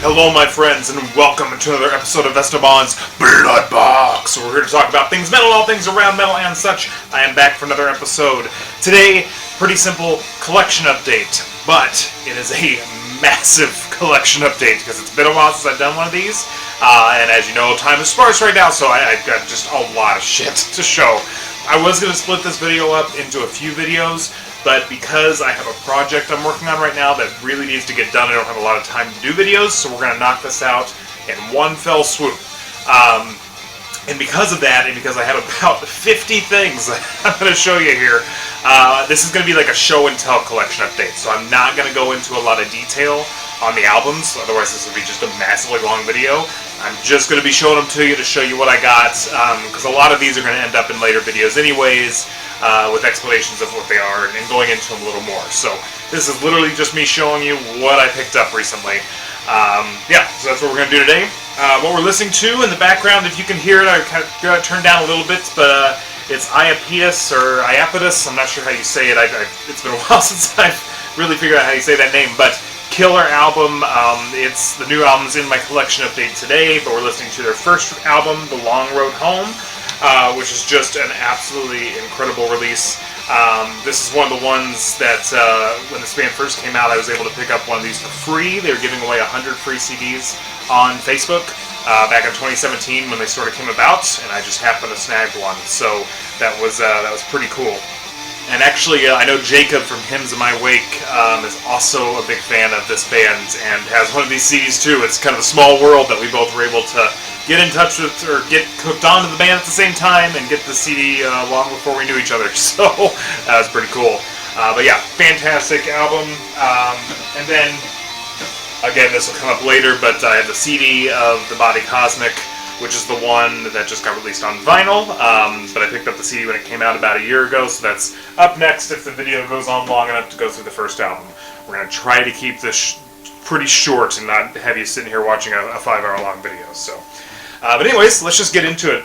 Hello my friends and welcome to another episode of Vesteban's Blood Box. We're here to talk about things metal, all things around metal and such. I am back for another episode. Today, pretty simple collection update, but it is a massive collection update because it's been a while since I've done one of these. And as you know, time is sparse right now, so I've got just a lot of shit to show. I was going to split this video up into a few videos, but because I have a project I'm working on right now that really needs to get done, I don't have a lot of time to do videos, so we're going to knock this out in one fell swoop. And because of that, and because I have about 50 things that I'm going to show you here, this is going to be like a show and tell collection update, so I'm not going to go into a lot of detail on the albums, otherwise this would be just a massively long video. I'm just going to be showing them to you show you what I got, because a lot of these are going to end up in later videos anyways, with explanations of what they are and going into them a little more. So this is literally just me showing you what I picked up recently. Yeah, so that's what we're going to do today. What we're listening to in the background, if you can hear it, I kind of got it turned down a little bit, but it's Iapetus or Iapetus. I'm not sure how you say it. It's been a while since I've really figured out how you say that name, but killer album. It's the new album's in my collection update today, but we're listening to their first album, The Long Road Home, which is just an absolutely incredible release. This is one of the ones that when this band first came out, I was able to pick up one of these for free. They were giving away 100 free CDs on Facebook back in 2017 when they sort of came about, and I just happened to snag one. So that was pretty cool. And actually, I know Jacob from Hymns in My Wake is also a big fan of this band and has one of these CDs too. It's kind of a small world that we both were able to get in touch with or get hooked onto the band at the same time and get the CD long before we knew each other. So that was pretty cool. But yeah, fantastic album. And then, again, this will come up later, but I have the CD of The Body Cosmic, which is the one that just got released on vinyl, but I picked up the CD when it came out about a year ago, so that's up next if the video goes on long enough to go through the first album. We're going to try to keep this pretty short and not have you sitting here watching a 5-hour long video. So, but anyways, let's just get into it.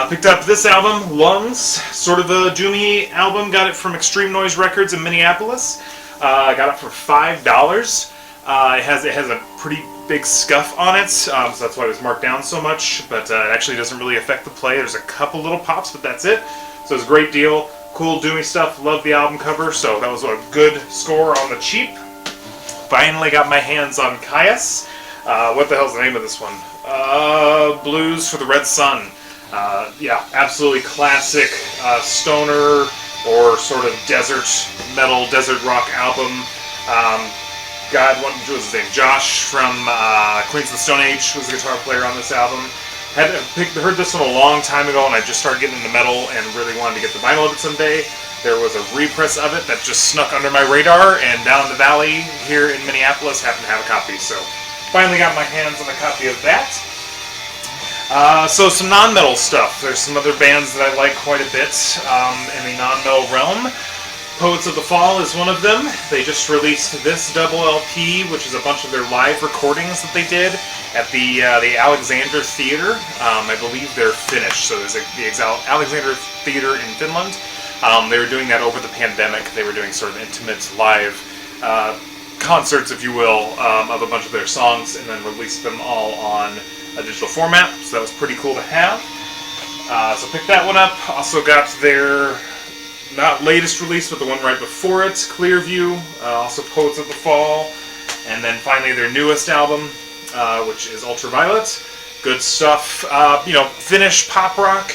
Picked up this album, Lungs, sort of a doomy album, got it from Extreme Noise Records in Minneapolis. I got it for $5. It has a pretty big scuff on it, so that's why it was marked down so much, but it actually doesn't really affect the play. There's a couple little pops, but that's it. So it's a great deal. Cool, doomy stuff. Love the album cover, so that was a good score on the cheap. Finally got my hands on Kallax. What the hell's the name of this one? Blues for the Red Sun. Yeah, absolutely classic stoner or sort of desert metal, desert rock album. God, what was his name? Josh from Queens of the Stone Age was the guitar player on this album. Heard this one a long time ago, and I just started getting into metal and really wanted to get the vinyl of it someday. There was a repress of it that just snuck under my radar, and down in the valley here in Minneapolis happened to have a copy. So finally got my hands on a copy of that. So some non-metal stuff. There's some other bands that I like quite a bit in the non-metal realm. Poets of the Fall is one of them. They just released this double LP, which is a bunch of their live recordings that they did at the Alexander Theater. I believe they're Finnish, so there's the Alexander Theater in Finland. They were doing that over the pandemic. They were doing sort of intimate live concerts, if you will, of a bunch of their songs, and then released them all on a digital format, so that was pretty cool to have. So picked that one up. Also got their not latest release, but the one right before it, Clearview, also Poets of the Fall, and then finally their newest album, which is Ultraviolet. Good stuff. Finnish pop rock.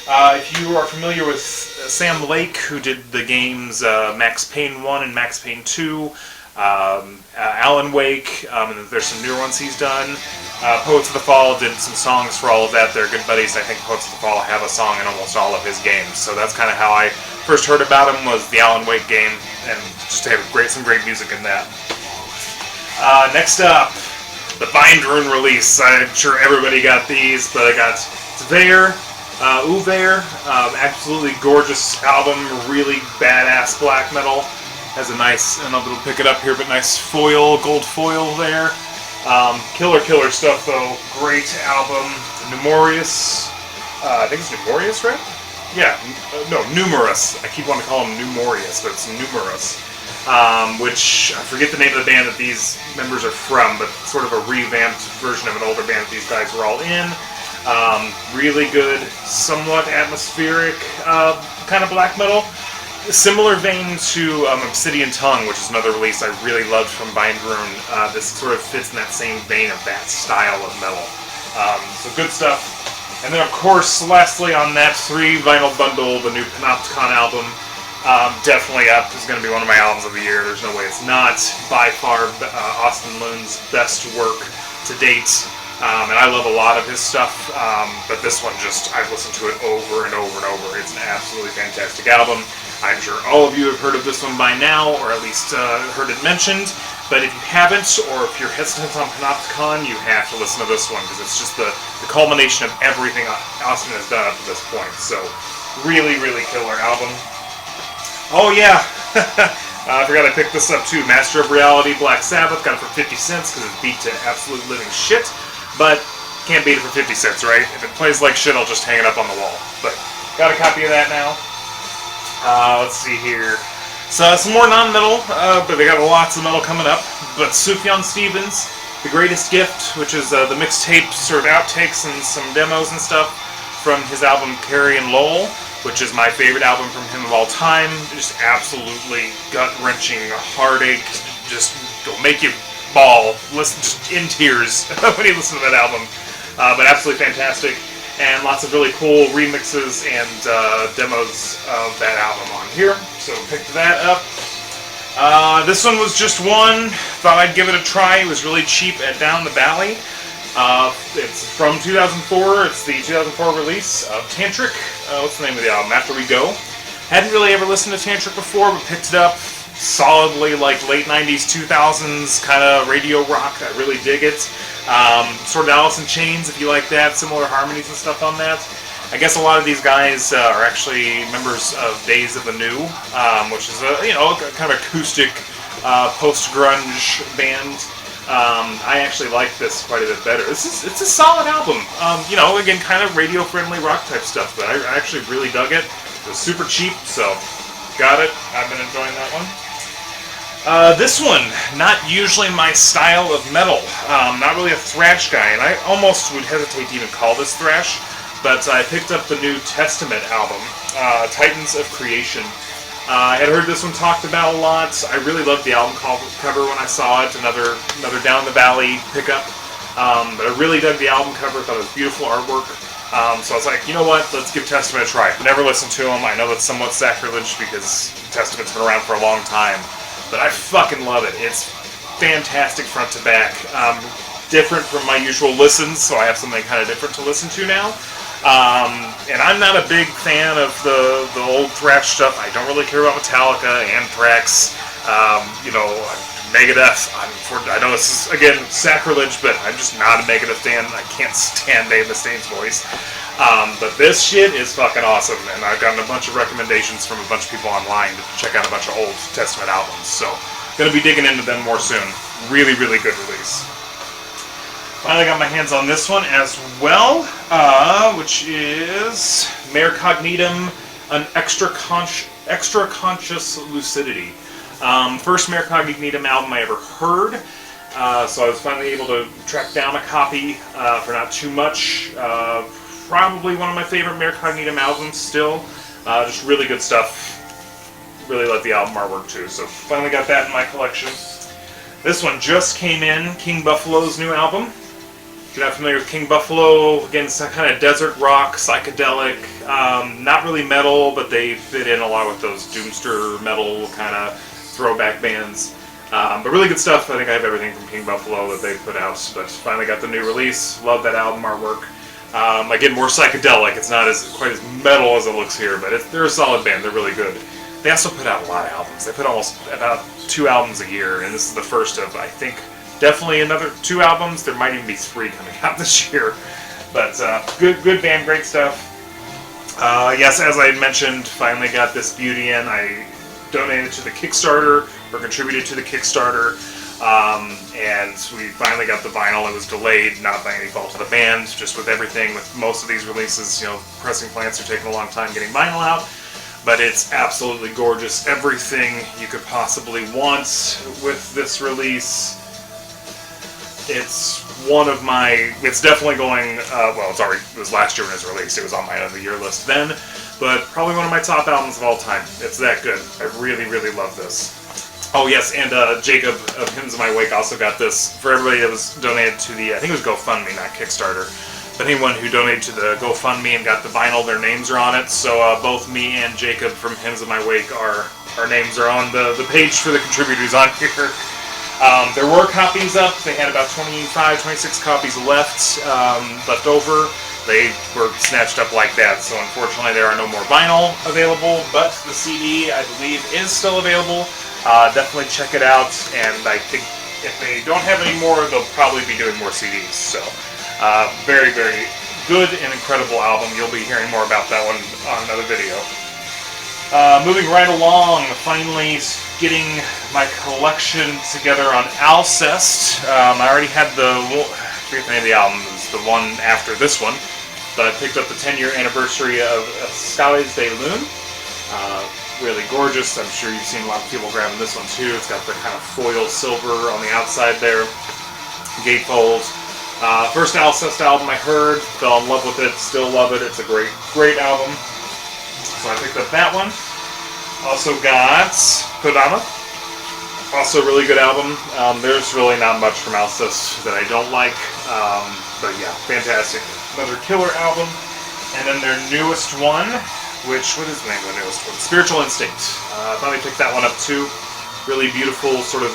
If you are familiar with Sam Lake, who did the games Max Payne 1 and Max Payne 2, Alan Wake, and there's some newer ones he's done. Poets of the Fall did some songs for all of that. They're good buddies. I think Poets of the Fall have a song in almost all of his games. So that's kind of how I first heard about him, was the Alan Wake game, and just to have some great music in that. Next up, the Bind Rune release. I'm sure everybody got these, but I got Tver, Uver, absolutely gorgeous album, really badass black metal. Has a nice, and I'll pick it up here, but nice foil, gold foil there. Killer stuff though. Great album. Numorious. I think it's Numorious, right? Yeah. No, Numerous. I keep wanting to call him Numorious, but it's Numerous. which I forget the name of the band that these members are from, but sort of a revamped version of an older band that these guys were all in. Really good, somewhat atmospheric kind of black metal. Similar vein to Obsidian Tongue, which is another release I really loved from Bindrune. This sort of fits in that same vein of that style of metal. So good stuff. And then, of course, lastly on that 3 vinyl bundle, the new Panopticon album. Definitely up. Is going to be one of my albums of the year. There's no way it's not. By far, Austin Loon's best work to date. And I love a lot of his stuff. But this one I've listened to it over and over and over. It's an absolutely fantastic album. I'm sure all of you have heard of this one by now, or at least heard it mentioned. But if you haven't, or if you're hesitant on Panopticon, you have to listen to this one, because it's just the culmination of everything Austin has done up to this point. So, really, really killer album. Oh yeah, I forgot I picked this up too. Master of Reality, Black Sabbath, got it for 50 cents because it's beat to absolute living shit. But, can't beat it for 50 cents, right? If it plays like shit, I'll just hang it up on the wall. But, got a copy of that now. Let's see here. So, some more non-metal, but they got lots of metal coming up. But Sufjan Stevens, The Greatest Gift, which is the mixtape sort of outtakes and some demos and stuff from his album Carrie and Lowell, which is my favorite album from him of all time. Just absolutely gut-wrenching, heartache, just will make you bawl, listen just in tears when you listen to that album. But absolutely fantastic. And lots of really cool remixes and demos of that album on here. So picked that up. This one was just one. Thought I'd give it a try. It was really cheap at Down the Valley. It's from 2004. It's the 2004 release of Tantric. What's the name of the album? After We Go. Hadn't really ever listened to Tantric before, but picked it up solidly, like late 90s, 2000s kind of radio rock. I really dig it. Sort of Alice in Chains, if you like that. Similar harmonies and stuff on that. I guess a lot of these guys are actually members of Days of the New, which is a kind of acoustic post-grunge band. I actually like this quite a bit better. It's a solid album. Again, kind of radio-friendly rock type stuff, but I actually really dug it. It was super cheap, so got it. I've been enjoying that one. This one, not usually my style of metal. Not really a thrash guy, and I almost would hesitate to even call this thrash, but I picked up the new Testament album, Titans of Creation. I had heard this one talked about a lot. I really loved the album cover when I saw it. Another Down the Valley pickup. But I really dug the album cover. Thought it was beautiful artwork. So I was like, you know what? Let's give Testament a try. I've never listened to them. I know that's somewhat sacrilege because Testament's been around for a long time. But I fucking love it. It's fantastic front to back. Different from my usual listens, so I have something kind of different to listen to now. And I'm not a big fan of the old thrash stuff. I don't really care about Metallica, Anthrax, Megadeth. I know this is, again, sacrilege, but I'm just not a Megadeth fan. I can't stand Dave Mustaine's voice. But this shit is fucking awesome, and I've gotten a bunch of recommendations from a bunch of people online to check out a bunch of Old Testament albums. So, gonna be digging into them more soon. Really, really good release. Finally got my hands on this one as well, which is Mare Cognitum, an extra conscious lucidity. First Mare Cognitum album I ever heard, so I was finally able to track down a copy for not too much. Probably one of my favorite Mare Cognitum albums still. Just really good stuff. Really like the album artwork too, so finally got that in my collection. This one just came in, King Buffalo's new album. If you're not familiar with King Buffalo, again, it's kind of desert rock, psychedelic, not really metal, but they fit in a lot with those doomster metal kind of throwback bands. But really good stuff. I think I have everything from King Buffalo that they put out, but finally got the new release. Love that album artwork. Again, more psychedelic. It's not quite as metal as it looks here, but they're a solid band. They're really good. They also put out a lot of albums. They put almost about 2 albums a year, and this is the first of, I think, definitely another 2 albums. There might even be 3 coming out this year. But good band, great stuff. Yes, as I had mentioned, finally got this beauty in. I donated to the Kickstarter, or contributed to the Kickstarter, and we finally got the vinyl. It was delayed, not by any fault of the band, just with everything, with most of these releases, pressing plants are taking a long time getting vinyl out. but it's absolutely gorgeous. Everything you could possibly want with this release. It's one of my, it's definitely going, well, it was last year when it was released. It was on my end of the year list then, but probably one of my top albums of all time. It's that good. I really, really love this. Oh yes, and Jacob of Hymns of My Wake also got this for everybody that was donated to the, I think it was GoFundMe, not Kickstarter. But anyone who donated to the GoFundMe and got the vinyl, their names are on it. So both me and Jacob from Hymns of My Wake, our names are on the page for the contributors on here. There were copies up. They had about 25, 26 copies left over. They were snatched up like that, so unfortunately there are no more vinyl available, but the CD, I believe, is still available. Definitely check it out, and I think if they don't have any more, they'll probably be doing more CDs. So, very, very good and incredible album. You'll be hearing more about that one on another video. Moving right along, finally getting my collection together on Alcest. I already had I forget the name of the album, it was the one after this one, but I picked up the 10-year anniversary of Scales de Lune. Really gorgeous. I'm sure you've seen a lot of people grabbing this one too. It's got the kind of foil silver on the outside there. Gatefolds. First Alcest album I heard, fell in love with it, still love it. It's a great, great album. So I picked up that one. Also got Kodama. Also a really good album. There's really not much from Alcest that I don't like. But yeah, fantastic. Another killer album. And then their newest one, what is the name of the newest one? Spiritual Instinct. I thought I picked that one up too. Really beautiful, sort of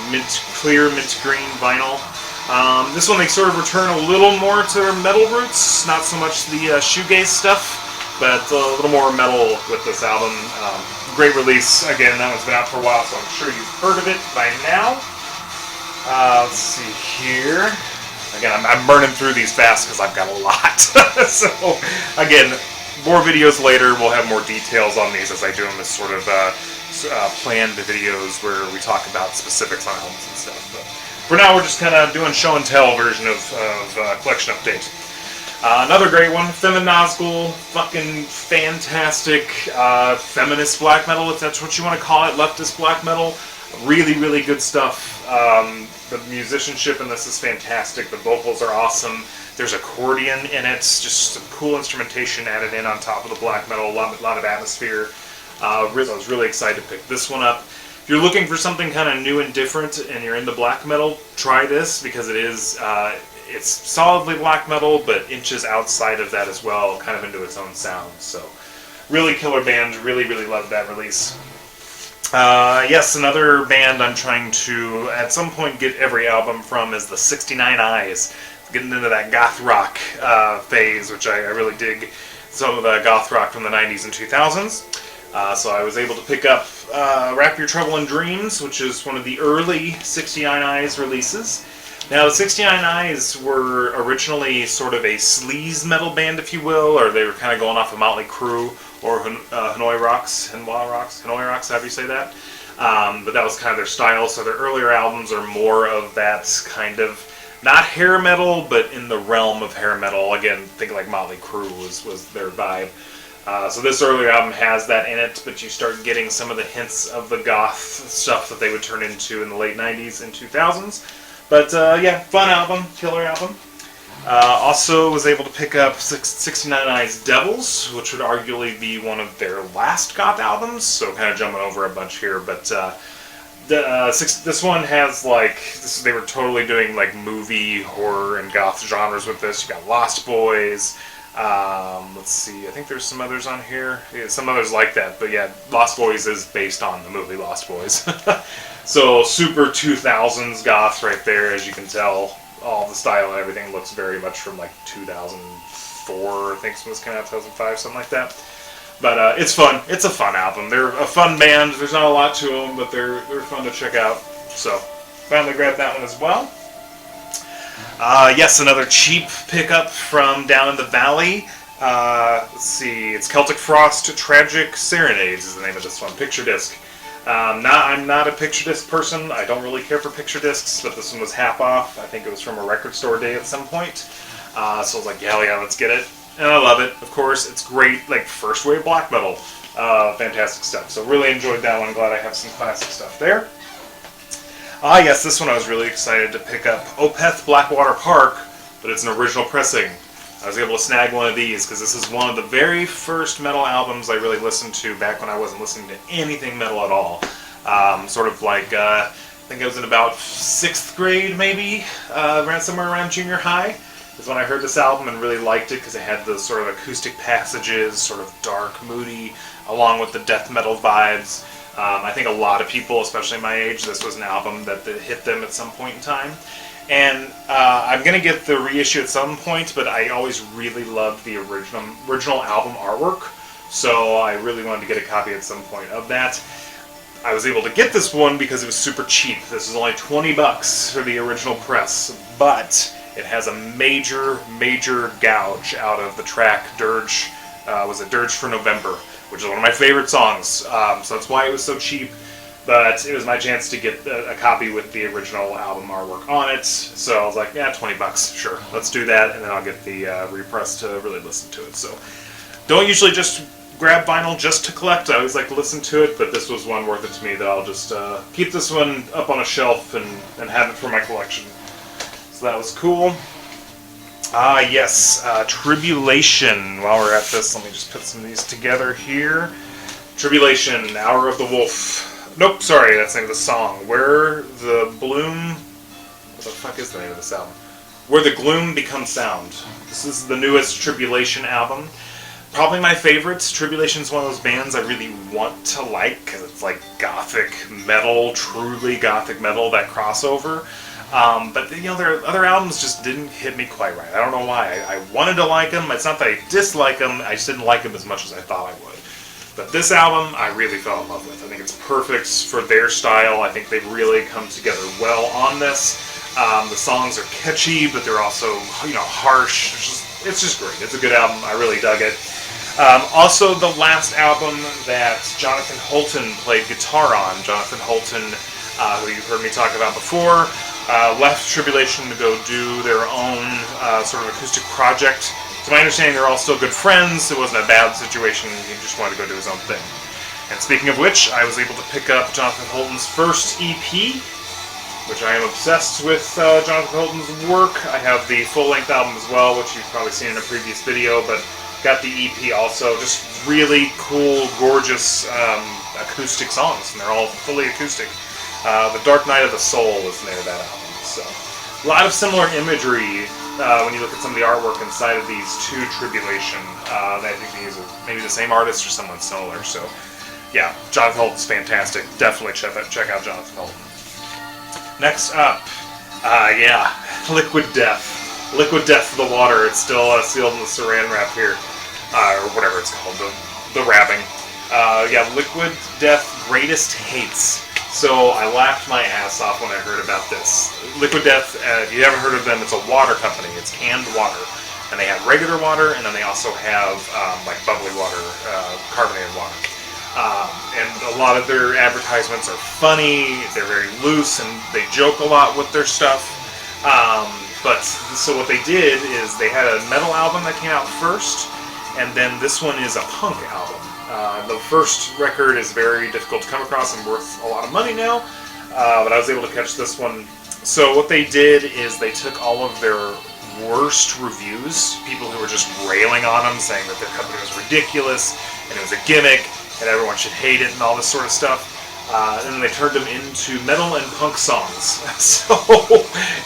clear mint green vinyl. This one they sort of return a little more to their metal roots, not so much the shoegaze stuff, but a little more metal with this album. Great release. Again, that one's been out for a while, so I'm sure you've heard of it by now. Let's see here. Again, I'm burning through these fast because I've got a lot. So, again, more videos later. We'll have more details on these as I do them as sort of planned videos where we talk about specifics on albums and stuff. But for now, we're just kind of doing show and tell version of collection update. Another great one, Feminazgul, fucking fantastic feminist black metal, if that's what you want to call it, leftist black metal. Really, really good stuff. The musicianship in this is fantastic. The vocals are awesome. There's accordion in it, just some cool instrumentation added in on top of the black metal, a lot of atmosphere. I was really excited to pick this one up. If you're looking for something kind of new and different and you're into black metal, try this because it is, it's solidly black metal, but inches outside of that as well, kind of into its own sound. So, really killer band, really, really loved that release. Yes, another band I'm trying to, at some point, get every album from is the 69 Eyes. Getting into that goth rock phase, which I really dig some of the goth rock from the 90s and 2000s. So I was able to pick up Wrap Your Trouble in Dreams, which is one of the early 69 Eyes releases. Now, the 69 Eyes were originally sort of a sleaze metal band, if you will, or they were kind of going off of Motley Crue or Hanoi Rocks, however you say that. But that was kind of their style, so their earlier albums are more of that kind of, not hair metal, but in the realm of hair metal. Again, think like Motley Crue was their vibe. So this earlier album has that in it, but you start getting some of the hints of the goth stuff that they would turn into in the late 90s and 2000s. But yeah, fun album, killer album. Also was able to pick up 69 Eyes Devils, which would arguably be one of their last goth albums, so kind of jumping over a bunch here, but this one has they were totally doing like movie, horror, and goth genres with this. You got Lost Boys, let's see, I think there's some others on here, yeah, some others like that, but yeah, Lost Boys is based on the movie Lost Boys. So super 2000s goth right there, as you can tell. All the style and everything looks very much from like 2004, I think it was kind of 2005, something like that. But it's fun. It's a fun album. They're a fun band. There's not a lot to them, but they're fun to check out. So finally grabbed that one as well. Yes, another cheap pickup from down in the valley. Let's see. It's Celtic Frost Tragic Serenades is the name of this one. Picture disc. I'm not a picture disc person. I don't really care for picture discs, but this one was half off. I think it was from a record store day at some point. So I was like, yeah, let's get it. And I love it, of course. It's great, like, first wave black metal. Fantastic stuff. So really enjoyed that one. Glad I have some classic stuff there. Ah, yes, this one I was really excited to pick up. Opeth Blackwater Park, but it's an original pressing. I was able to snag one of these because this is one of the very first metal albums I really listened to back when I wasn't listening to anything metal at all. Sort of like, I think I was in about 6th grade maybe, somewhere around junior high, is when I heard this album and really liked it because it had the sort of acoustic passages, sort of dark, moody, along with the death metal vibes. I think a lot of people, especially my age, this was an album that hit them at some point in time. And I'm going to get the reissue at some point, but I always really loved the original album artwork, so I really wanted to get a copy at some point of that. I was able to get this one because it was super cheap. This is only $20 for the original press, but it has a major gouge out of the track Dirge. Was it Dirge for November, which is one of my favorite songs, so that's why it was so cheap. But it was my chance to get a copy with the original album artwork on it, so I was like, yeah, $20, sure, let's do that, and then I'll get the repress to really listen to it. So, don't usually just grab vinyl just to collect, I always like to listen to it, but this was one worth it to me that I'll just keep this one up on a shelf and have it for my collection. So that was cool. Ah, yes, Tribulation. While we're at this, let me just put some of these together here. Tribulation, Hour of the Wolf. Nope, sorry, that's the name of the song. Where the Bloom... What the fuck is the name of this album? Where the Gloom Becomes Sound. This is the newest Tribulation album. Probably my favorite. Tribulation's one of those bands I really want to like, because it's like gothic metal, truly gothic metal, that crossover. But, you know, their other albums just didn't hit me quite right. I don't know why. I wanted to like them. It's not that I dislike them, I just didn't like them as much as I thought I would. But this album, I really fell in love with. I think it's perfect for their style. I think they've really come together well on this. The songs are catchy, but they're also, you know, harsh. It's just great. It's a good album. I really dug it. Also, the last album that Jonathan Holton played guitar on. Jonathan Holton, who you've heard me talk about before, left Tribulation to go do their own sort of acoustic project. To my understanding, they're all still good friends. It wasn't a bad situation. He just wanted to go do his own thing. And speaking of which, I was able to pick up Jonathan Holton's first EP, which I am obsessed with Jonathan Holton's work. I have the full-length album as well, which you've probably seen in a previous video, but got the EP also. Just really cool, gorgeous acoustic songs, and they're all fully acoustic. The Dark Night of the Soul is the name of that album. So, a lot of similar imagery when you look at some of the artwork inside of these two Tribulation. I think these are maybe the same artist or someone similar. So, yeah, Jonathan Holton's fantastic. Definitely check out Jonathan Holton. Next up, yeah, Liquid Death. Liquid Death for the Water. It's still sealed in the saran wrap here, or whatever it's called, the wrapping. Yeah, Liquid Death Greatest Hates. So I laughed my ass off when I heard about this. Liquid Death, if you haven't heard of them, it's a water company. It's canned water. And they have regular water, and then they also have like bubbly water, carbonated water. And a lot of their advertisements are funny, they're very loose, and they joke a lot with their stuff. But so what they did is they had a metal album that came out first, and then this one is a punk album. The first record is very difficult to come across and worth a lot of money now, but I was able to catch this one. So what they did is they took all of their worst reviews, people who were just railing on them, saying that their company was ridiculous, and it was a gimmick, and everyone should hate it, and all this sort of stuff. And then they turned them into metal and punk songs. So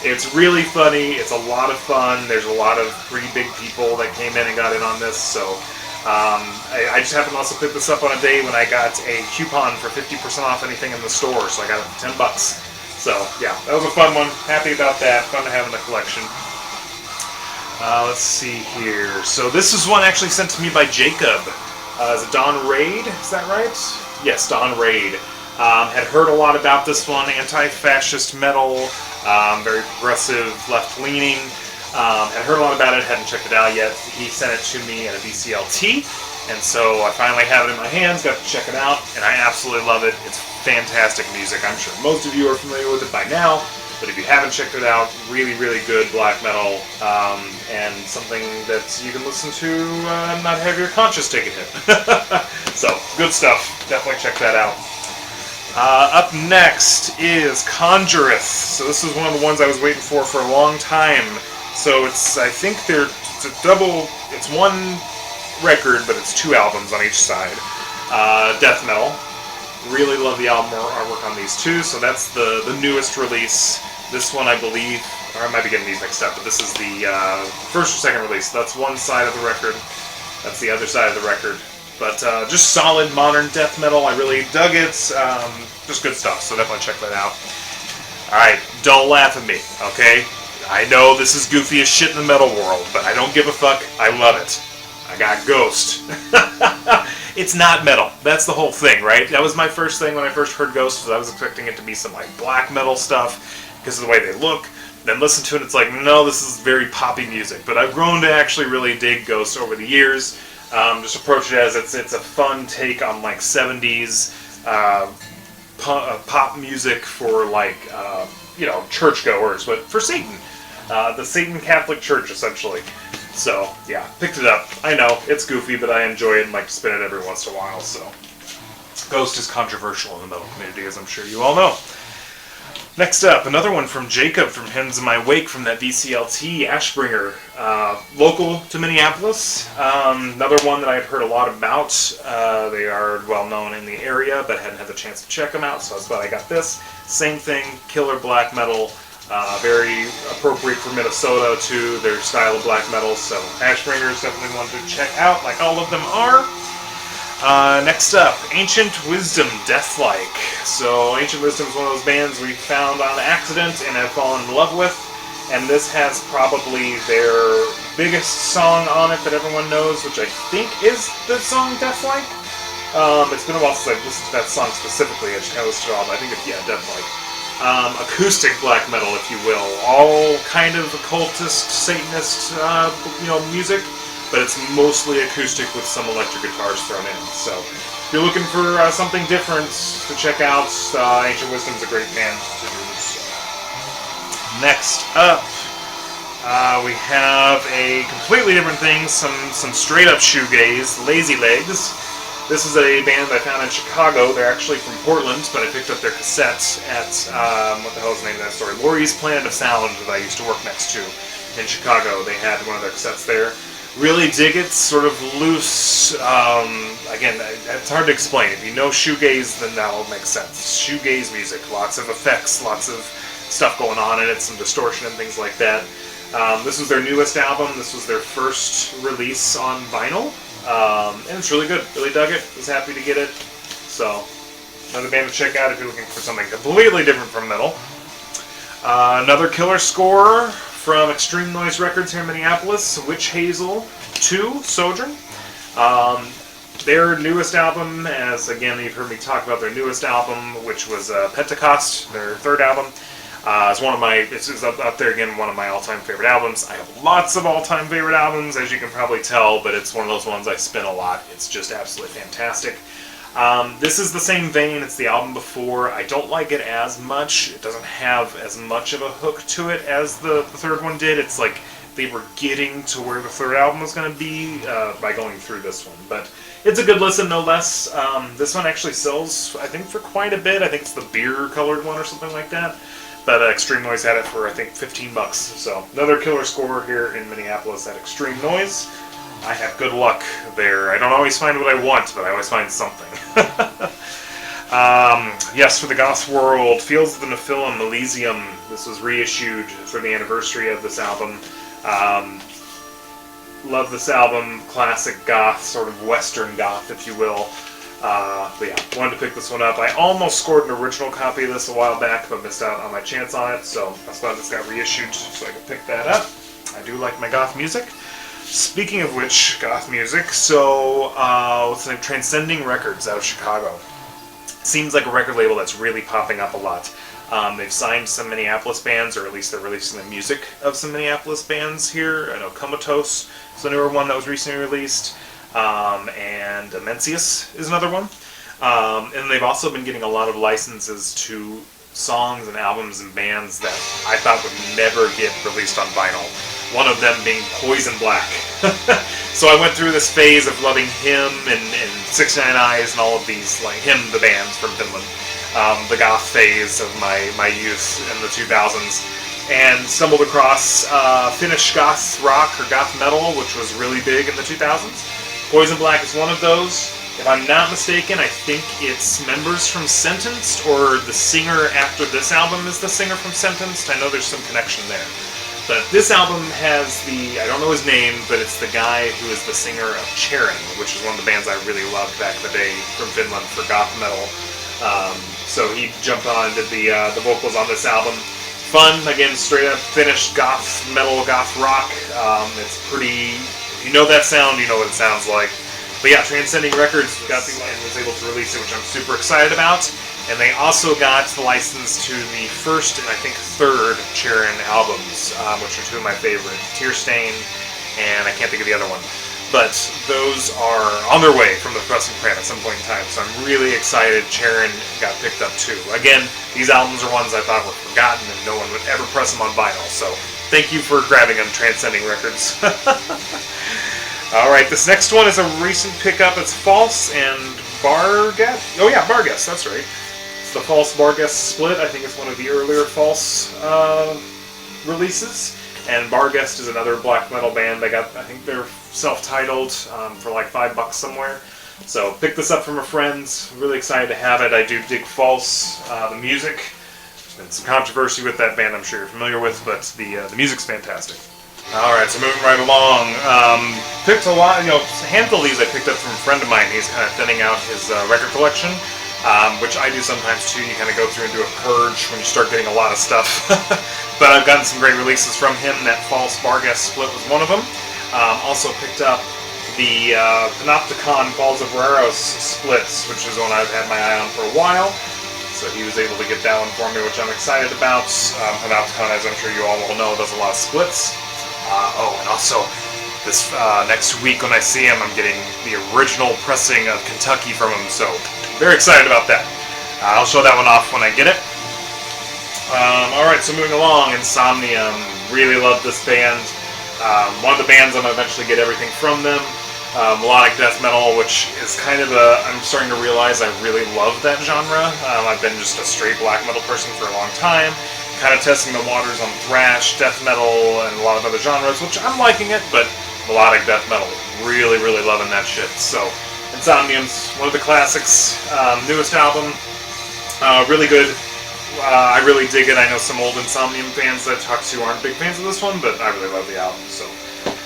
it's really funny, it's a lot of fun, there's a lot of pretty big people that came in and got in on this, so I just happened to also pick this up on a day when I got a coupon for 50% off anything in the store, so I got it for $10. So yeah, that was a fun one, happy about that, fun to have in the collection. Let's see here, so this is one actually sent to me by Jacob. Is it Don Raid, is that right? Yes, Don Raid. Had heard a lot about this one, anti-fascist metal, very progressive, left-leaning. Had heard a lot about it, hadn't checked it out yet. He sent it to me at a VCLT, and so I finally have it in my hands, got to check it out, and I absolutely love it. It's fantastic music. I'm sure most of you are familiar with it by now. But if you haven't checked it out, really, really good black metal, and something that you can listen to and not have your conscience take a hit. So, good stuff. Definitely check that out. Up next is Conjureth. So this is one of the ones I was waiting for a long time. So I think it's a double, it's one record, but it's 2 albums on each side. Death metal. Really love the album artwork on these two, so that's the newest release. This one, I believe, or I might be getting these mixed up, but this is the first or second release. So that's one side of the record. That's the other side of the record. But just solid modern death metal. I really dug it. Just good stuff, so definitely check that out. Alright, don't laugh at me, okay? I know this is goofy as shit in the metal world, but I don't give a fuck. I love it. I got Ghost. It's not metal. That's the whole thing, right? That was my first thing when I first heard Ghost. I was expecting it to be some like black metal stuff because of the way they look. Then listen to it, it's like, no, this is very poppy music. But I've grown to actually really dig Ghost over the years. Just approach it as it's a fun take on like 70s pop music for like churchgoers, but for Satan, the Satan Catholic Church essentially. So, yeah, picked it up. I know, it's goofy, but I enjoy it and like to spin it every once in a while, so. Ghost is controversial in the metal community, as I'm sure you all know. Next up, another one from Jacob from Hymns in My Wake from that VCLT, Ashbringer. Local to Minneapolis. Another one that I've heard a lot about. They are well known in the area, but hadn't had the chance to check them out, so that's why I got this. Same thing, killer black metal. Very appropriate for Minnesota to their style of black metal, so Ashbringer is definitely one to check out, like all of them are. Next up, Ancient Wisdom, Deathlike. So Ancient Wisdom is one of those bands we found on accident and have fallen in love with, and this has probably their biggest song on it that everyone knows, which I think is the song Deathlike. It's been a while since I've listened to that song specifically. I just kind of listened to it all, but I think it's, yeah, Deathlike. Acoustic black metal, if you will. All kind of occultist, Satanist, music, but it's mostly acoustic with some electric guitars thrown in. So, if you're looking for something different to check out, Ancient Wisdom's a great band to do so. Next up, we have a completely different thing, some straight up shoegaze, Lazy Legs. This is a band I found in Chicago. They're actually from Portland, but I picked up their cassettes at, what the hell is the name of that store? Laurie's Planet of Sound that I used to work next to in Chicago. They had one of their cassettes there. Really dig it, sort of loose, again, it's hard to explain. If you know shoegaze, then that'll make sense. Shoegaze music, lots of effects, lots of stuff going on in it, some distortion and things like that. This was their newest album. This was their first release on vinyl. And it's really good. Really dug it. Was happy to get it. So, another band to check out if you're looking for something completely different from metal. Another killer score from Extreme Noise Records here in Minneapolis, Witch Hazel 2, Sojourn. Their newest album, as again you've heard me talk about their newest album, which was Pentecost, their third album. It's up there again, one of my all-time favorite albums. I have lots of all-time favorite albums, as you can probably tell, but it's one of those ones I spin a lot. It's just absolutely fantastic. This is the same vein, it's the album before. I don't like it as much. It doesn't have as much of a hook to it as the third one did. It's like they were getting to where the third album was going to be by going through this one. But it's a good listen, no less. This one actually sells, I think, for quite a bit. I think it's the beer-colored one or something like that. But Extreme Noise had it for, I think, $15. So, another killer score here in Minneapolis at Extreme Noise. I have good luck there. I don't always find what I want, but I always find something. Yes, for the Goth World, Fields of the Nephilim, Elysium. This was reissued for the anniversary of this album. Love this album. Classic goth, sort of western goth, if you will. But yeah, wanted to pick this one up. I almost scored an original copy of this a while back, but missed out on my chance on it, so I was glad this got reissued so I could pick that up. I do like my goth music. Speaking of which, goth music, so what's the name? Transcending Records out of Chicago. Seems like a record label that's really popping up a lot. They've signed some Minneapolis bands, or at least they're releasing the music of some Minneapolis bands here. I know Comatose is the newer one that was recently released. And Mencius is another one. And they've also been getting a lot of licenses to songs and albums and bands that I thought would never get released on vinyl. One of them being Poison Black. So I went through this phase of loving him and 69 Eyes and all of these, like him, the bands from Finland. The goth phase of my youth in the 2000s. And stumbled across Finnish goth rock or goth metal, which was really big in the 2000s. Poison Black is one of those. If I'm not mistaken, I think it's members from Sentenced, or the singer after this album is the singer from Sentenced. I know there's some connection there. But this album has I don't know his name, but it's the guy who is the singer of Charin, which is one of the bands I really loved back in the day from Finland for goth metal. So he jumped on and did the vocals on this album. Fun, again, straight up Finnish goth metal, goth rock. It's pretty, if you know that sound, you know what it sounds like. But yeah, Transcending Records got and was able to release it, which I'm super excited about. And they also got the license to the first and I think third Charin albums, which are two of my favorite, Tear Stain, and I can't think of the other one. But those are on their way from the pressing plant at some point in time, so I'm really excited Charin got picked up too. Again, these albums are ones I thought were forgotten and no one would ever press them on vinyl, so thank you for grabbing them, Transcending Records. Alright, this next one is a recent pickup. It's False and Barguest. Oh yeah, Barguest, that's right. It's the False Barguest split. I think it's one of the earlier False releases. And Barguest is another black metal band. I think they're self-titled for like $5 somewhere. So picked this up from a friend. Really excited to have it. I do dig False, the music. There's been some controversy with that band I'm sure you're familiar with, but the music's fantastic. Alright, so moving right along. Picked a lot, a handful of these I picked up from a friend of mine. He's kind of thinning out his record collection, which I do sometimes too. You kind of go through and do a purge when you start getting a lot of stuff. But I've gotten some great releases from him. That False Barguest split was one of them. Also picked up the Panopticon Falls of Raros splits, which is one I've had my eye on for a while. So he was able to get that one for me, which I'm excited about. Panopticon, as I'm sure you all will know, does a lot of splits. And also, this next week when I see him, I'm getting the original pressing of Kentucky from him, so very excited about that. I'll show that one off when I get it. Alright, so moving along, Insomnium. Really love this band. One of the bands I'm going to eventually get everything from them. Melodic death metal, which is kind of I'm starting to realize I really love that genre. I've been just a straight black metal person for a long time. Kind of testing the waters on thrash, death metal, and a lot of other genres, which I'm liking it, but melodic death metal, really, really loving that shit. So, Insomnium's one of the classics, newest album, really good. I really dig it. I know some old Insomnium fans that I talk to aren't big fans of this one, but I really love the album, so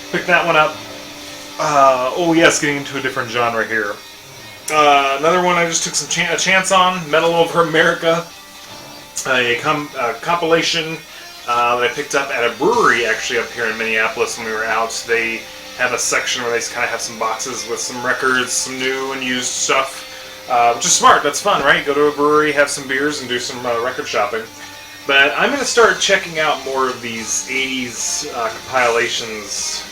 pick that one up. Oh yes, getting into a different genre here. Another one I just took a chance on, Metal Over America. A compilation that I picked up at a brewery actually up here in Minneapolis when we were out. They have a section where they kind of have some boxes with some records, some new and used stuff, which is smart. That's fun, right? Go to a brewery, have some beers, and do some record shopping. But I'm going to start checking out more of these 80s compilations,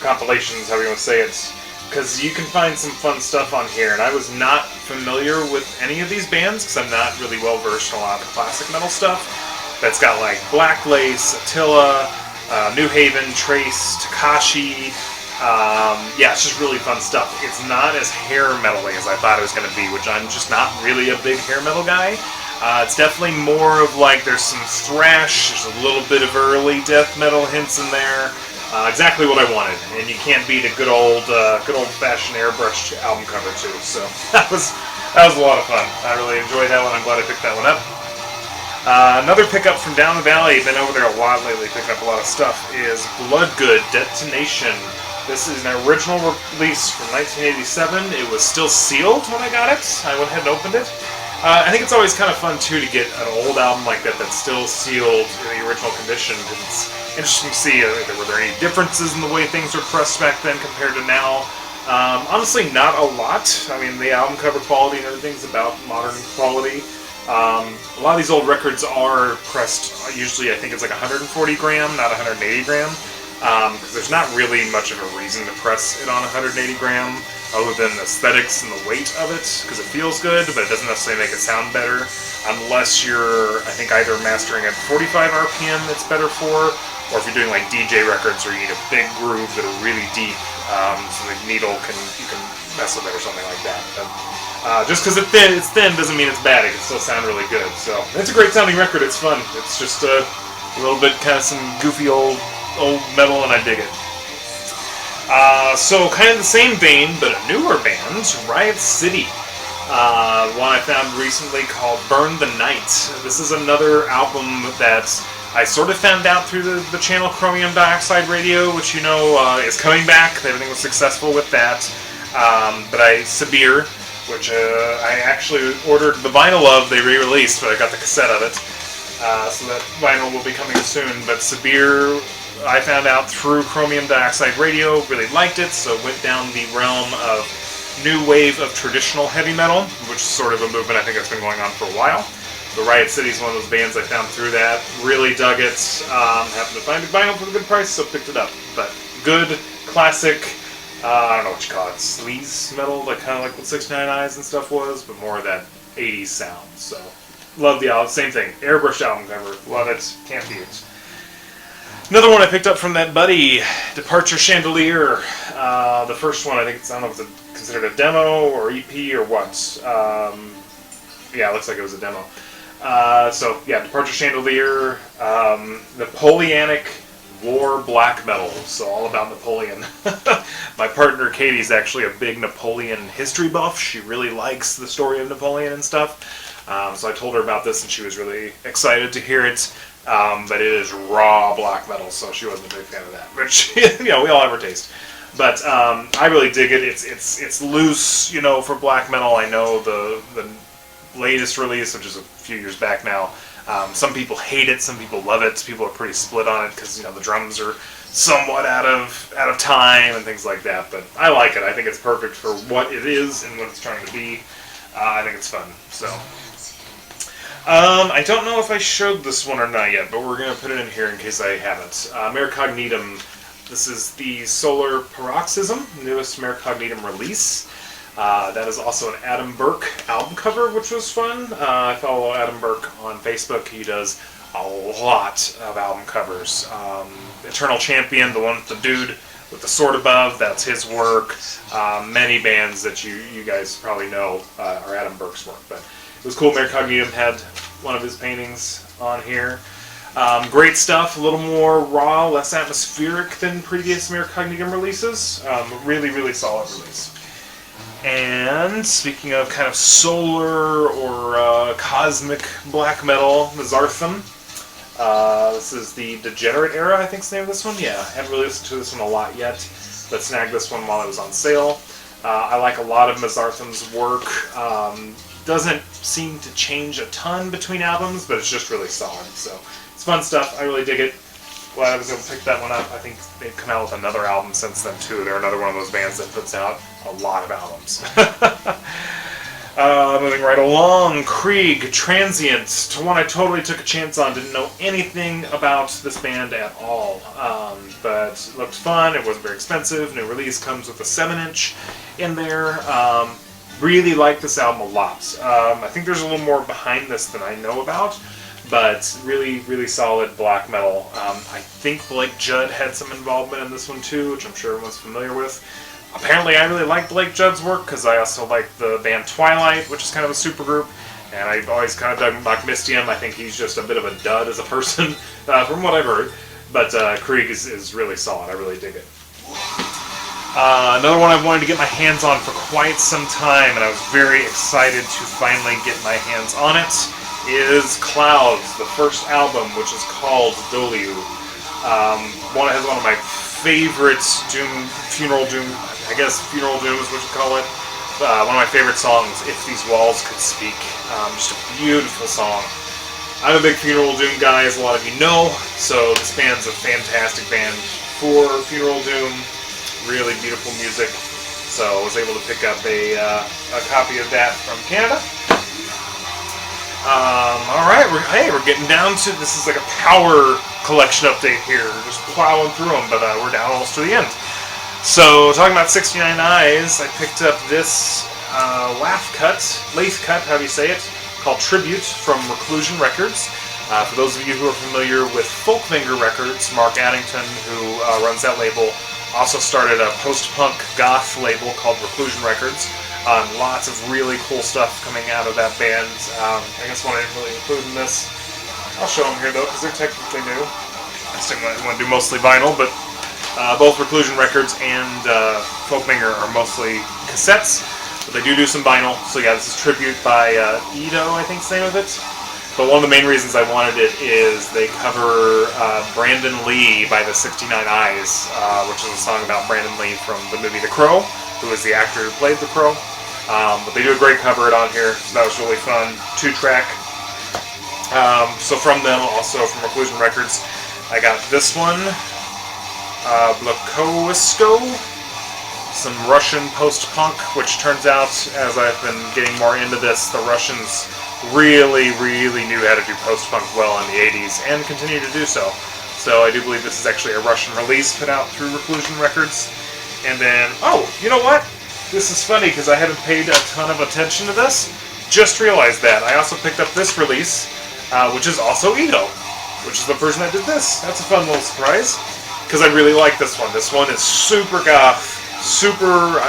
however you want to say it, because you can find some fun stuff on here, and I was not familiar with any of these bands, because I'm not really well versed in a lot of the classic metal stuff. That's got like Black Lace, Attila, New Haven, Trace, Takashi. Yeah, it's just really fun stuff. It's not as hair metal-y as I thought it was going to be, which I'm just not really a big hair metal guy. It's definitely more of like, there's some thrash, there's a little bit of early death metal hints in there. Exactly what I wanted, and you can't beat a good old-fashioned airbrushed album cover too. So that was a lot of fun. I really enjoyed that one. I'm glad I picked that one up. Another pickup from down the valley. Been over there a lot lately, picking up a lot of stuff. Is Bloodgood Detonation. This is an original release from 1987. It was still sealed when I got it. I went ahead and opened it. I think it's always kind of fun too to get an old album like that that's still sealed in the original condition, because it's interesting to see were there any differences in the way things were pressed back then compared to now. Honestly, not a lot. I mean, the album cover quality and everything's about modern quality. A lot of these old records are pressed, usually I think it's like 140 gram, not 180 gram. because there's not really much of a reason to press it on 180 gram other than the aesthetics and the weight of it, because it feels good, but it doesn't necessarily make it sound better, unless you're, I think, either mastering at 45 RPM it's better for, or if you're doing like DJ records where you need a big groove that are really deep, so the needle you can mess with it or something like that. But, just because it's thin doesn't mean it's bad. It can still sound really good. So it's a great sounding record. It's fun. It's just a little bit kind of some goofy old metal, and I dig it. So kind of the same vein, but a newer band, Riot City. One I found recently called Burn the Night. This is another album that I sort of found out through the channel Chromium Dioxide Radio, which you know is coming back. Everything was successful with that. But Sabir, which I actually ordered the vinyl of, they re-released, but I got the cassette of it. So that vinyl will be coming soon. But Sabir, I found out through Chromium Dioxide Radio, really liked it, so went down the realm of new wave of traditional heavy metal, which is sort of a movement I think that's been going on for a while. The Riot City is one of those bands I found through that. Really dug it. Happened to find a vinyl for a good price, so picked it up. But good, classic, I don't know what you call it, sleaze metal, like kind of like what 69 Eyes and stuff was, but more of that 80s sound. So love the album. Same thing. Airbrushed album cover. Love it. Can't beat it. Another one I picked up from that buddy, Departure Chandelier. The first one, I think I don't know if it's considered a demo or EP or what. Yeah, it looks like it was a demo. So yeah, Departure Chandelier, Napoleonic War black metal, so all about Napoleon. My partner Katie's actually a big Napoleon history buff. She really likes the story of Napoleon and stuff. So I told her about this and she was really excited to hear it. But it is raw black metal, so she wasn't a big fan of that. Which, you know, we all have our taste. But I really dig it. It's loose, you know, for black metal. I know the latest release, which is a few years back now. Some people hate it, some people love it. People are pretty split on it because, you know, the drums are somewhat out of time and things like that. But I like it. I think it's perfect for what it is and what it's trying to be. I think it's fun. So. I don't know if I showed this one or not yet, but we're going to put it in here in case I haven't. Mercognitum. This is the Solar Paroxysm, newest Mercognitum release. That is also an Adam Burke album cover, which was fun. I follow Adam Burke on Facebook. He does a lot of album covers. Eternal Champion, the one with the dude with the sword above, that's his work. Many bands that you guys probably know are Adam Burke's work, but it was cool. Mercognitum had one of his paintings on here. Great stuff, a little more raw, less atmospheric than previous Mercognitum releases. Really, really solid release. And speaking of kind of solar or cosmic black metal, Mazartham. This is the Degenerate Era, I think is the name of this one. Yeah, I haven't really listened to this one a lot yet, but snagged this one while it was on sale. I like a lot of Mazartham's work. Doesn't seem to change a ton between albums, but it's just really solid. So it's fun stuff. I really dig it. Glad I was able to pick that one up. I think they've come out with another album since then too. They're another one of those bands that puts out a lot of albums. Moving right along, Krieg, Transient, one I totally took a chance on. Didn't know anything about this band at all, but it looked fun. It wasn't very expensive. New release comes with a 7-inch in there. Really like this album a lot. I think there's a little more behind this than I know about, but really, really solid black metal. I think Blake Judd had some involvement in this one too, which I'm sure everyone's familiar with. Apparently I really like Blake Judd's work because I also like the band Twilight, which is kind of a supergroup, and I've always kind of dug Mystium. I think he's just a bit of a dud as a person, from what I've heard, but Krieg is really solid. I really dig it. Another one I've wanted to get my hands on for quite some time, and I was very excited to finally get my hands on it, is Clouds, the first album, which is called Doliu. One has one of my favorite funeral doom, I guess funeral doom is what you call it. One of my favorite songs, If These Walls Could Speak. Just a beautiful song. I'm a big funeral doom guy, as a lot of you know, so this band's a fantastic band for funeral doom. Really beautiful music, so I was able to pick up a copy of that from Canada. Alright, we're getting down to, this is like a power collection update here. We're just plowing through them, but we're down almost to the end. So, talking about 69 Eyes, I picked up this lathe cut, however you say it, called Tribute from Reclusion Records. For those of you who are familiar with Folkfinger Records, Mark Addington, who runs that label, also started a post-punk goth label called Reclusion Records. Lots of really cool stuff coming out of that band. I guess one I didn't really include in this. I'll show them here though, because they're technically new. I just didn't want to do mostly vinyl, but both Reclusion Records and Folkfinger are mostly cassettes, but they do some vinyl. So yeah, this is Tribute by Edo, I think's the name of it. But one of the main reasons I wanted it is they cover Brandon Lee by the 69 Eyes, which is a song about Brandon Lee from the movie The Crow, who is the actor who played The Crow. But they do a great cover on here, so that was really fun. 2-track. So from them, also from Reclusion Records, I got this one, Blakowisko, some Russian post-punk, which turns out, as I've been getting more into this, the Russians really knew how to do post-punk well in the 80s, and continue to do so. So I do believe this is actually a Russian release put out through Reclusion Records. And then, oh, you know what? This is funny, because I haven't paid a ton of attention to this. Just realized that. I also picked up this release, which is also Edo, which is the person that did this. That's a fun little surprise, because I really like this one. This one is super goth, super,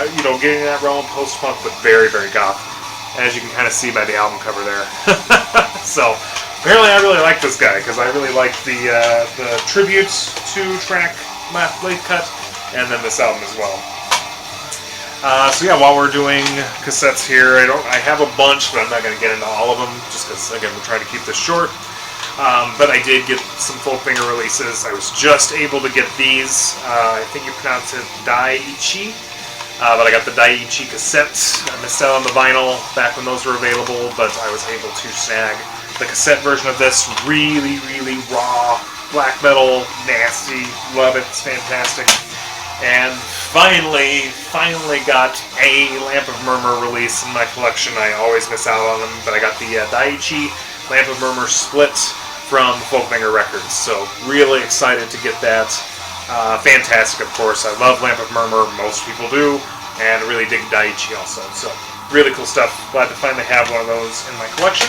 getting that realm of post-punk, but very goth, as you can kind of see by the album cover there. So, apparently I really like this guy, because I really like the Tribute 2-track lathe cut, and then this album as well. So yeah, while we're doing cassettes here, I have a bunch, but I'm not going to get into all of them, just because, again, we're trying to keep this short. But I did get some Folkfinger releases. I was just able to get these. I think you pronounce it Daiichi. But I got the Daiichi cassettes. I missed out on the vinyl back when those were available, but I was able to snag the cassette version of this. Really raw, black metal, nasty. Love it. It's fantastic. And finally got a Lamp of Murmur release in my collection. I always miss out on them, but I got the Daiichi Lamp of Murmur split from Folkfinger Records. So really excited to get that. Fantastic, of course. I love Lamp of Murmur. Most people do, and really dig Daiichi also. So really cool stuff. Glad to finally have one of those in my collection.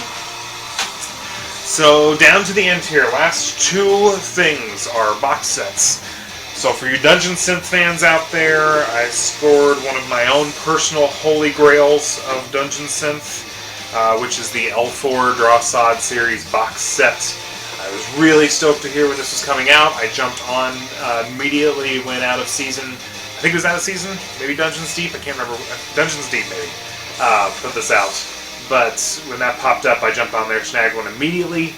So down to the end here. Last two things are box sets. So for you Dungeon Synth fans out there, I scored one of my own personal holy grails of Dungeon Synth, which is the L4 Drawsod series box set. I was really stoked to hear when this was coming out. I jumped on immediately when out of season. I think it was out of season, maybe Dungeons Deep. I can't remember. Dungeons Deep maybe put this out. But when that popped up, I jumped on there, snagged one immediately.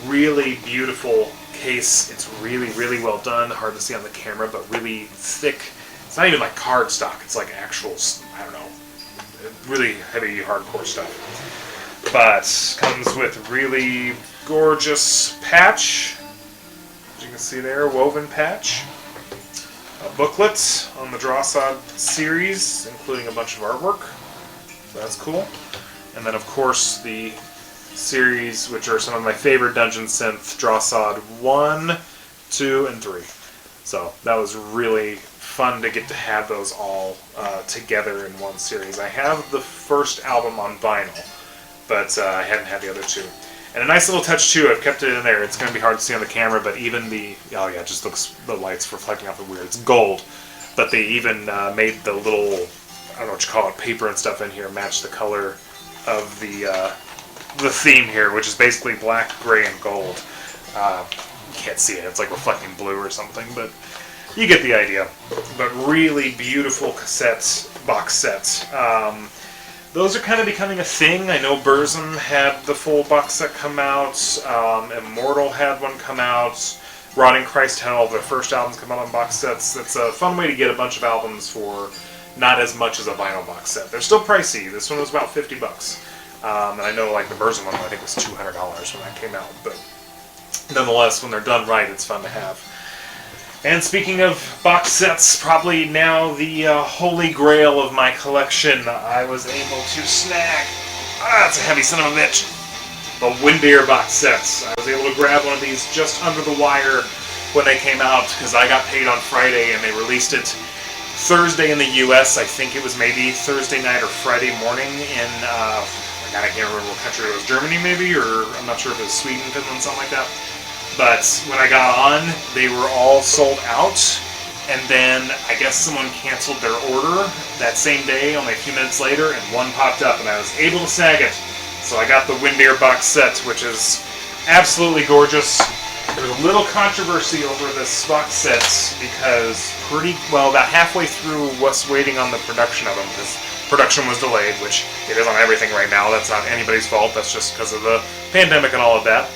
Really beautiful case. It's really well done. Hard to see on the camera, but really thick. It's not even like cardstock. It's like actual, I don't know, really heavy, hardcore stuff. But comes with really gorgeous patch, as you can see there, woven patch. A booklet on the Drawsod series, including a bunch of artwork. So that's cool. And then, of course, the series, which are some of my favorite Dungeon Synth, Drawsod 1, 2, and 3. So that was really fun to get to have those all together in one series. I have the first album on vinyl, but I hadn't had the other two. And a nice little touch too, I've kept it in there. It's going to be hard to see on the camera, but even the, oh yeah, it just looks, the light's reflecting off it weird. It's gold, but they even made the little, I don't know what you call it, paper and stuff in here match the color of the theme here, which is basically black, gray, and gold. You can't see it, it's like reflecting blue or something, but you get the idea. But really beautiful cassettes, box sets. Those are kind of becoming a thing. I know Burzum had the full box set come out. Immortal had one come out. Rotting Christ Hell, their first albums come out on box sets. It's a fun way to get a bunch of albums for not as much as a vinyl box set. They're still pricey. This one was about $50. And I know like the Burzum one, I think was $200 when that came out. But nonetheless, when they're done right, it's fun to have. And speaking of box sets, probably now the holy grail of my collection, I was able to snag, that's a heavy son of a bitch, the Windear box sets. I was able to grab one of these just under the wire when they came out because I got paid on Friday and they released it Thursday in the U.S. I think it was maybe Thursday night or Friday morning in, I can't remember what country it was, Germany maybe, or I'm not sure if it was Sweden, Finland, something like that. But when I got on, they were all sold out, and then I guess someone canceled their order that same day, only a few minutes later, and one popped up, and I was able to snag it. So I got the Windear box set, which is absolutely gorgeous. There was a little controversy over this box set because about halfway through was waiting on the production of them because production was delayed, which it is on everything right now. That's not anybody's fault. That's just because of the pandemic and all of that.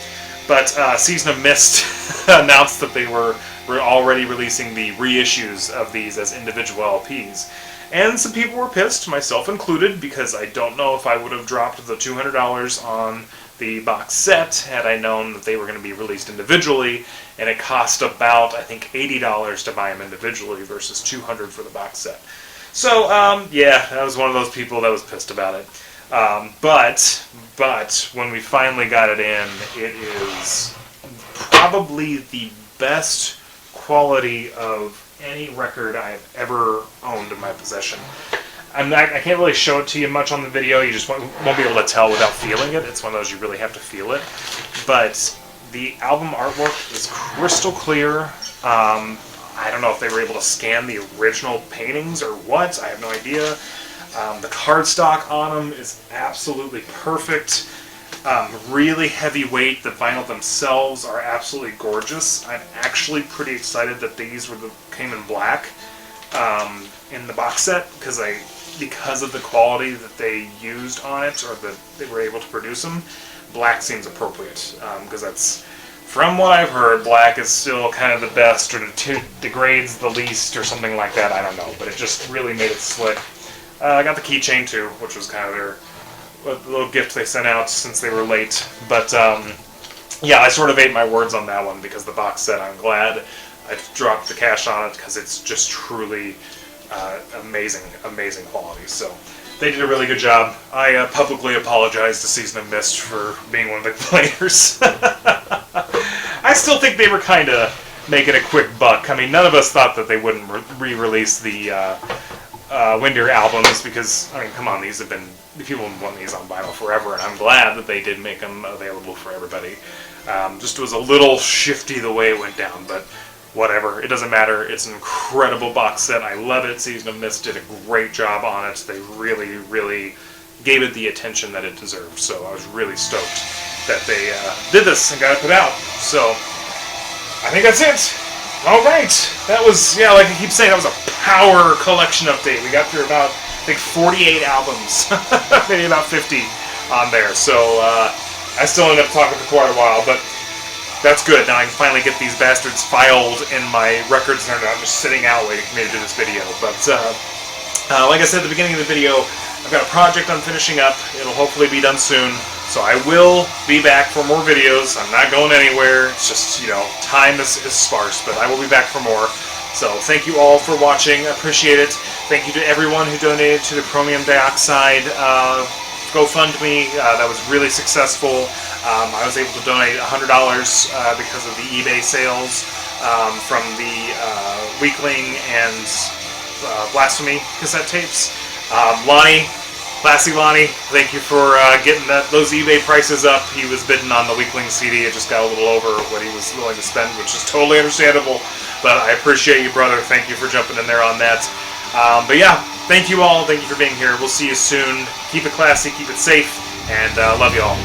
But Season of Mist announced that they were already releasing the reissues of these as individual LPs. And some people were pissed, myself included, because I don't know if I would have dropped the $200 on the box set had I known that they were going to be released individually, and it cost about, I think, $80 to buy them individually versus $200 for the box set. So, yeah, I was one of those people that was pissed about it. But when we finally got it in, it is probably the best quality of any record I've ever owned in my possession. I can't really show it to you much on the video. You just won't be able to tell without feeling it. It's one of those you really have to feel it. But the album artwork is crystal clear. I don't know if they were able to scan the original paintings or what. I have no idea. The cardstock on them is absolutely perfect. Really heavy weight. The vinyl themselves are absolutely gorgeous. I'm actually pretty excited that these came in black in the box set because of the quality that they used on it, or that they were able to produce them. Black seems appropriate because that's, from what I've heard, black is still kind of the best, or degrades the least, or something like that. I don't know, but it just really made it slick. I got the keychain too, which was kind of their little gift they sent out since they were late. But yeah, I sort of ate my words on that one because the box set, I'm glad I dropped the cash on it because it's just truly amazing quality. So they did a really good job. I publicly apologize to Season of Mist for being one of the players. I still think they were kind of making a quick buck. I mean, none of us thought that they wouldn't re-release the Windear albums because, I mean, come on, people want these on vinyl forever, and I'm glad that they did make them available for everybody. Just was a little shifty the way it went down, but whatever, it doesn't matter. It's an incredible box set. I love it. Season of Mist did a great job on it. They really, really gave it the attention that it deserved. So I was really stoked that they did this and got it put out. So I think that's it. All right. That was, yeah, like I keep saying, that was a power collection update. We got through about, I think, 48 albums, maybe about 50 on there. So I still ended up talking for quite a while, but that's good. Now I can finally get these bastards filed in my records, and they're not just sitting out waiting for me to do this video. But like I said at the beginning of the video, I've got a project I'm finishing up. It'll hopefully be done soon. So I will be back for more videos. I'm not going anywhere. It's just, time is sparse, but I will be back for more. So thank you all for watching. I appreciate it. Thank you to everyone who donated to the chromium dioxide GoFundMe. That was really successful. I was able to donate $100 because of the eBay sales from the Weakling and Blasphemy cassette tapes. Classy Lonnie, thank you for getting those eBay prices up. He was bidding on the Weakling CD. It just got a little over what he was willing to spend, which is totally understandable. But I appreciate you, brother. Thank you for jumping in there on that. But yeah, thank you all. Thank you for being here. We'll see you soon. Keep it classy, keep it safe, and love you all.